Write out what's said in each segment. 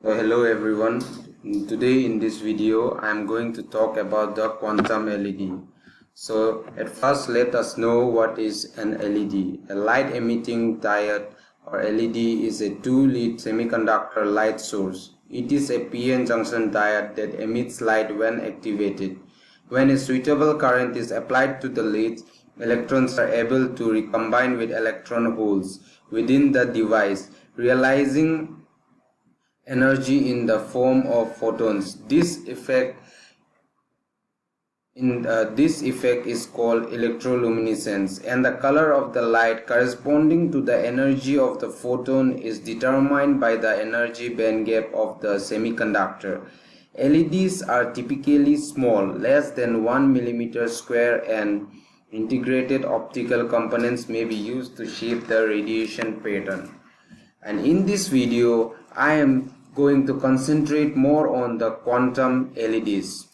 Hello everyone. Today in this video I am going to talk about the quantum LED. So at first let us know what is an LED. A light emitting diode or LED is a two-lead semiconductor light source. It is a PN junction diode that emits light when activated. When a suitable current is applied to the leads, electrons are able to recombine with electron holes within the device, realizing energy in the form of photons. This effect is called electroluminescence, and the color of the light corresponding to the energy of the photon is determined by the energy band gap of the semiconductor. LEDs are typically small, less than 1 millimeter square, and integrated optical components may be used to shape the radiation pattern. And in this video I am going to concentrate more on the quantum LEDs.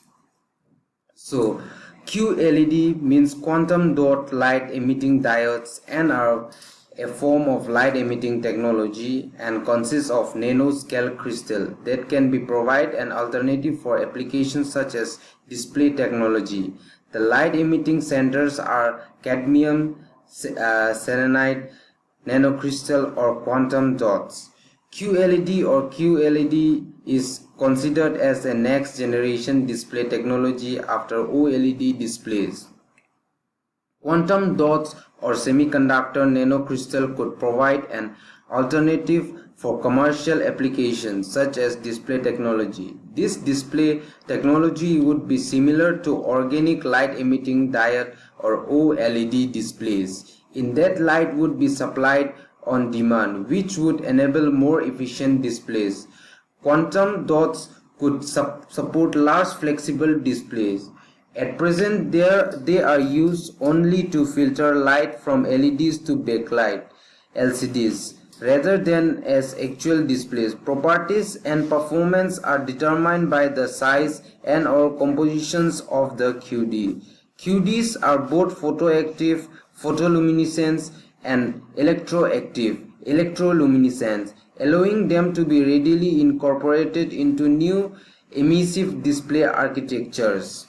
So QLED means quantum dot light emitting diodes and are a form of light emitting technology and consists of nanoscale crystal that can be provide an alternative for applications such as display technology. The light emitting centers are cadmium selenide nanocrystal or quantum dots. QLED or QLED is considered as a next generation display technology after OLED displays. Quantum dots or semiconductor nanocrystal could provide an alternative for commercial applications such as display technology. This display technology would be similar to organic light emitting diode or OLED displays. In that light would be supplied on demand, which would enable more efficient displays. Quantum dots could support large flexible displays. At present, they are used only to filter light from LEDs to backlight LCDs rather than as actual displays. Properties and performance are determined by the size and or compositions of the QD. QDs are both photoactive, photoluminescence, and electroactive, electroluminescence, allowing them to be readily incorporated into new emissive display architectures.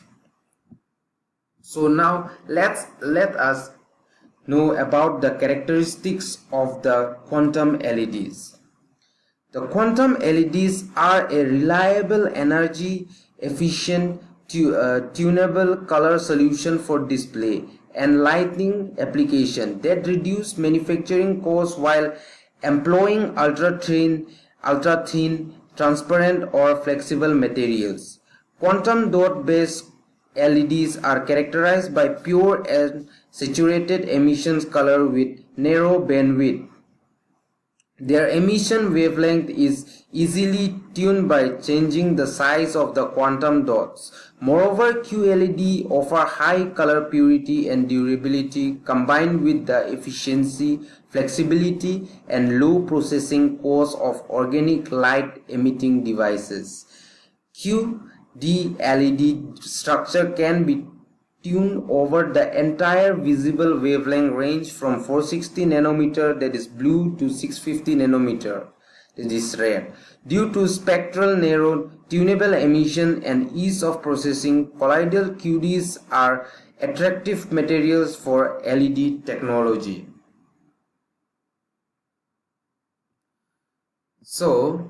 So now let us know about the characteristics of the quantum LEDs. The quantum LEDs are a reliable, energy efficient, tunable color solution for display and lighting application that reduce manufacturing costs while employing ultra thin, transparent or flexible materials. Quantum dot based LEDs are characterized by pure and saturated emissions color with narrow bandwidth. Their emission wavelength is easily tuned by changing the size of the quantum dots. Moreover, QLED offer high color purity and durability combined with the efficiency, flexibility, and low processing cost of organic light emitting devices. QD LED structure can be tuned over the entire visible wavelength range from 460 nanometer, that is blue, to 650 nanometer, that is red. Due to spectral narrow tunable emission and ease of processing, colloidal QDs are attractive materials for LED technology. So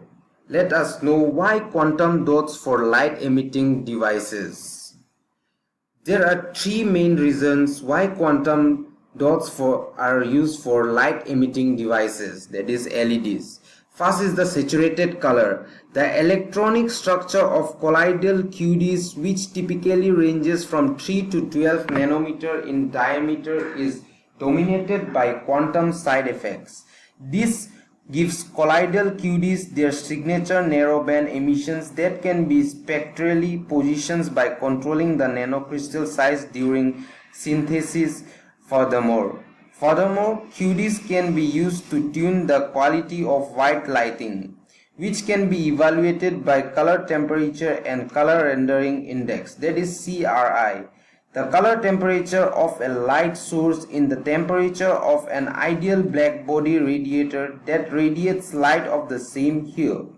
let us know why quantum dots for light emitting devices. There are three main reasons why quantum dots are used for light emitting devices, that is LEDs. First is the saturated color. The electronic structure of colloidal QDs, which typically ranges from 3 to 12 nanometer in diameter, is dominated by quantum side effects. This gives colloidal QDs their signature narrowband emissions that can be spectrally positioned by controlling the nanocrystal size during synthesis. Furthermore, QDs can be used to tune the quality of white lighting, which can be evaluated by color temperature and color rendering index, that is CRI. The color temperature of a light source in the temperature of an ideal black body radiator that radiates light of the same hue.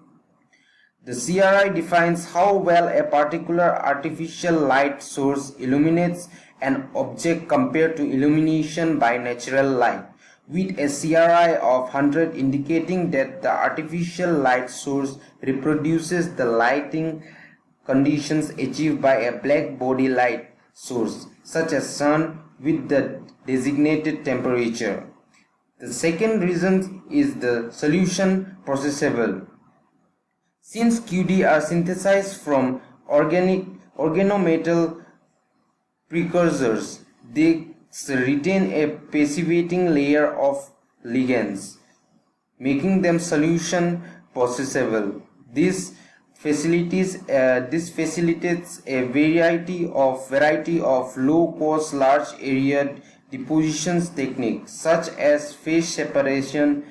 The CRI defines how well a particular artificial light source illuminates an object compared to illumination by natural light, with a CRI of 100 indicating that the artificial light source reproduces the lighting conditions achieved by a black body light source, such as sun, with the designated temperature. The second reason is the solution processable. Since QD are synthesized from organometal precursors, they retain a passivating layer of ligands, making them solution processable. This facilitates a variety of low-cost, large-area depositions techniques such as phase separation,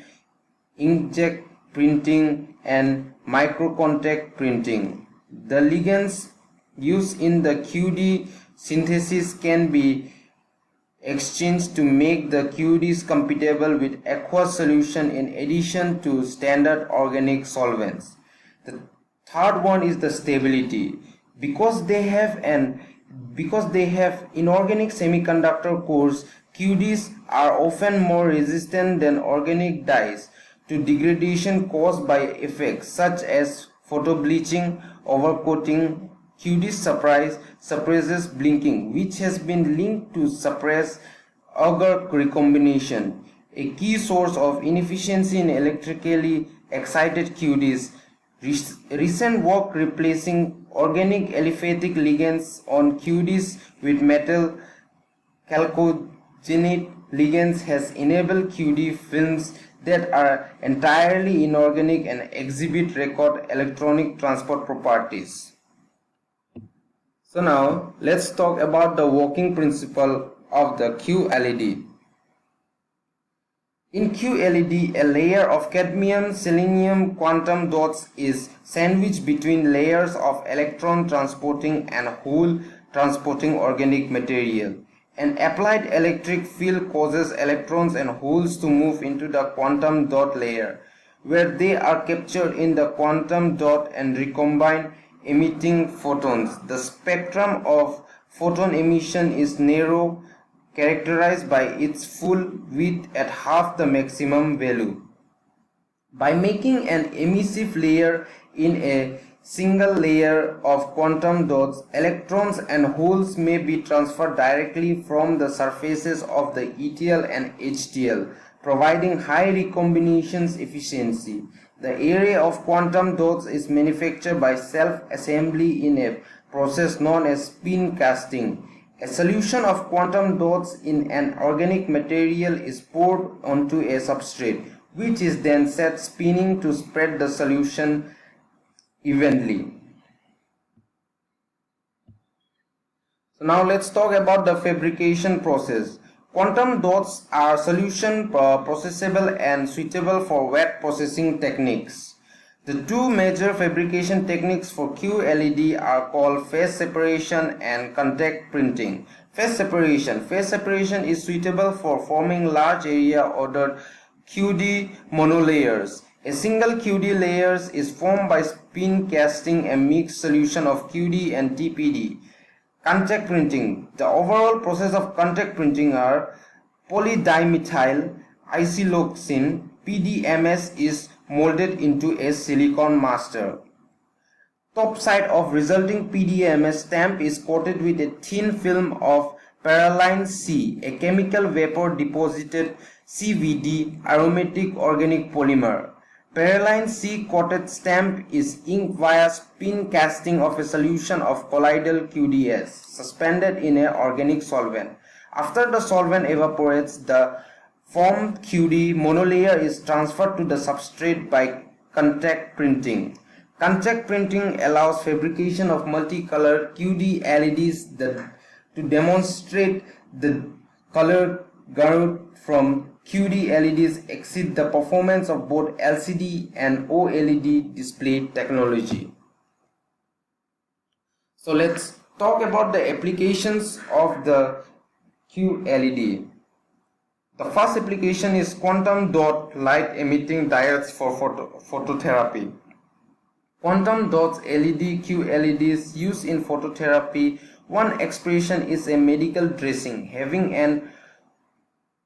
inkjet printing, and microcontact printing. The ligands used in the QD synthesis can be exchanged to make the QDs compatible with aqueous solution in addition to standard organic solvents. The third one is the stability. Because they have inorganic semiconductor cores, QDs are often more resistant than organic dyes to degradation caused by effects such as photobleaching, overcoating. QD suppresses blinking, which has been linked to suppress Auger recombination, a key source of inefficiency in electrically excited QDs. Recent work replacing organic aliphatic ligands on QDs with metal chalcogenate ligands has enabled QD films that are entirely inorganic and exhibit record electronic transport properties. So now let's talk about the working principle of the QLED. In QLED, a layer of cadmium selenium quantum dots is sandwiched between layers of electron transporting and hole transporting organic material. An applied electric field causes electrons and holes to move into the quantum dot layer, where they are captured in the quantum dot and recombine, emitting photons. The spectrum of photon emission is narrow, characterized by its full width at half the maximum value. By making an emissive layer in a single layer of quantum dots, electrons and holes may be transferred directly from the surfaces of the ETL and HTL, providing high recombination efficiency. The array of quantum dots is manufactured by self-assembly in a process known as spin casting. A solution of quantum dots in an organic material is poured onto a substrate, which is then set spinning to spread the solution evenly. So now let's talk about the fabrication process. Quantum dots are solution processable and suitable for wet processing techniques. The two major fabrication techniques for QLED are called phase separation and contact printing. Phase separation is suitable for forming large area ordered QD monolayers. A single QD layer is formed by spin casting a mixed solution of QD and TPD. Contact printing. The overall process of contact printing are polydimethyl isoxyl PDMS is molded into a silicon master. Top side of resulting PDMS stamp is coated with a thin film of perylene C, a chemical vapor deposited CVD aromatic organic polymer. Perylene C coated stamp is inked via spin casting of a solution of colloidal QDS suspended in an organic solvent. After the solvent evaporates, the formed QD monolayer is transferred to the substrate by contact printing. Contact printing allows fabrication of multicolored QD LEDs to demonstrate the color gamut from QD LEDs exceed the performance of both LCD and OLED display technology. So let's talk about the applications of the QLED. The first application is quantum dot light emitting diodes for phototherapy. Quantum dots LED QLEDs used in phototherapy. One expression is a medical dressing having an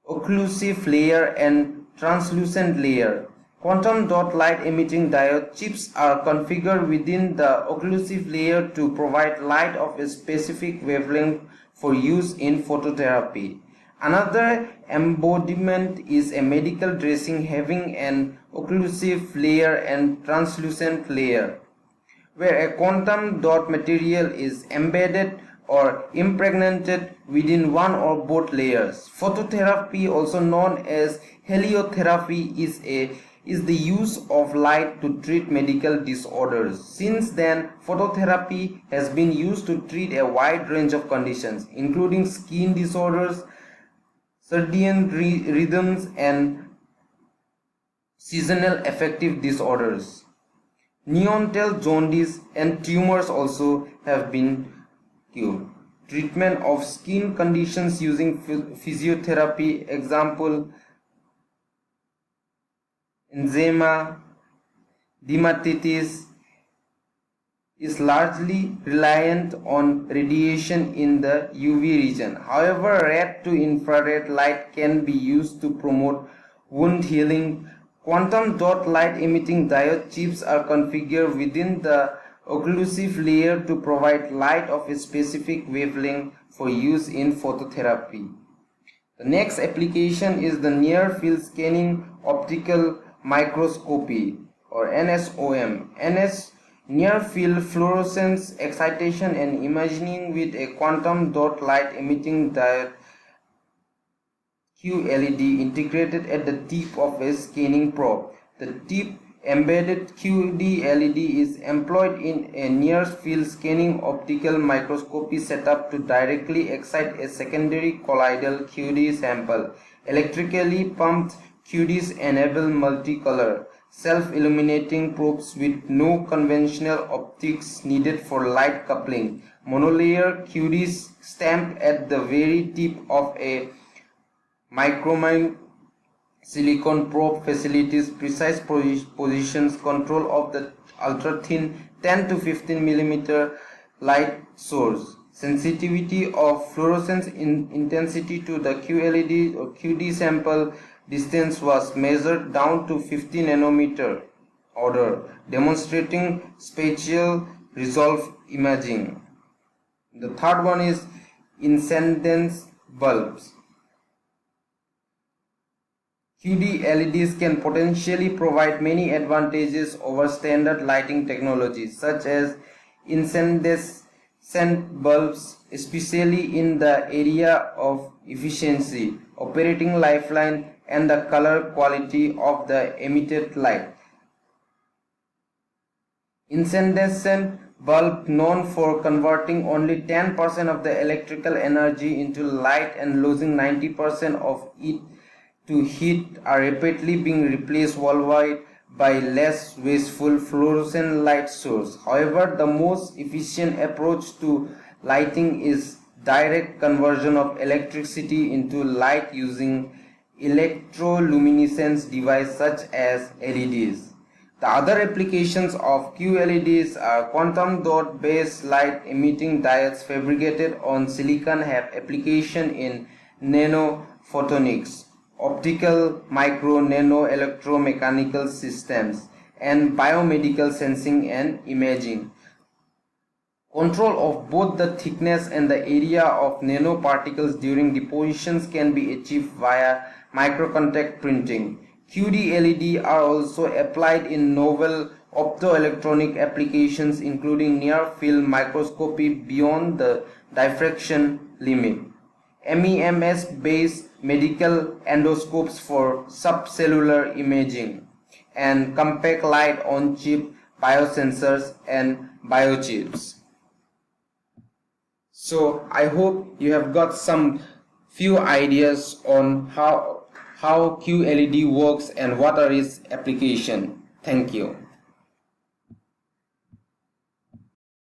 occlusive layer and translucent layer. Quantum dot light emitting diode chips are configured within the occlusive layer to provide light of a specific wavelength for use in phototherapy. Another embodiment is a medical dressing having an occlusive layer and translucent layer, where a quantum dot material is embedded or impregnated within one or both layers. Phototherapy, also known as heliotherapy, is the use of light to treat medical disorders. Since then, phototherapy has been used to treat a wide range of conditions, including skin disorders, circadian rhythms, and seasonal affective disorders. Neonatal jaundice and tumors also have been cured. Treatment of skin conditions using physiotherapy, example eczema, dermatitis, is largely reliant on radiation in the UV region. However, red to infrared light can be used to promote wound healing. Quantum dot light emitting diode chips are configured within the occlusive layer to provide light of a specific wavelength for use in phototherapy. The next application is the near field scanning optical microscopy, or NSOM. Near field fluorescence excitation and imaging with a quantum dot light emitting diode QLED integrated at the tip of a scanning probe. The tip embedded QD LED is employed in a near field scanning optical microscopy setup to directly excite a secondary colloidal QD sample. Electrically pumped QDs enable multicolor, self-illuminating probes with no conventional optics needed for light coupling. Monolayer QDs stamped at the very tip of a micromine silicon probe facilitates precise positions control of the ultra-thin 10 to 15 mm light source. Sensitivity of fluorescence intensity to the QLED or QD sample distance was measured down to 50 nanometer order, demonstrating spatial resolve imaging. The third one is incandescent bulbs. QD LEDs can potentially provide many advantages over standard lighting technologies such as incandescent bulbs, especially in the area of efficiency, operating lifeline, and the color quality of the emitted light. Incandescent bulb, known for converting only 10% of the electrical energy into light and losing 90% of it to heat, are rapidly being replaced worldwide by less wasteful fluorescent light source. However, the most efficient approach to lighting is direct conversion of electricity into light using electroluminescence devices such as LEDs. The other applications of QLEDs are quantum dot based light emitting diodes fabricated on silicon have application in nanophotonics, optical, micro, nano electromechanical systems, and biomedical sensing and imaging. Control of both the thickness and the area of nanoparticles during depositions can be achieved via microcontact printing. QD LED are also applied in novel optoelectronic applications including near-field microscopy beyond the diffraction limit, MEMS-based medical endoscopes for subcellular imaging, and compact light-on-chip biosensors and biochips. So I hope you have got some few ideas on how QLED works and what are its application. Thank you.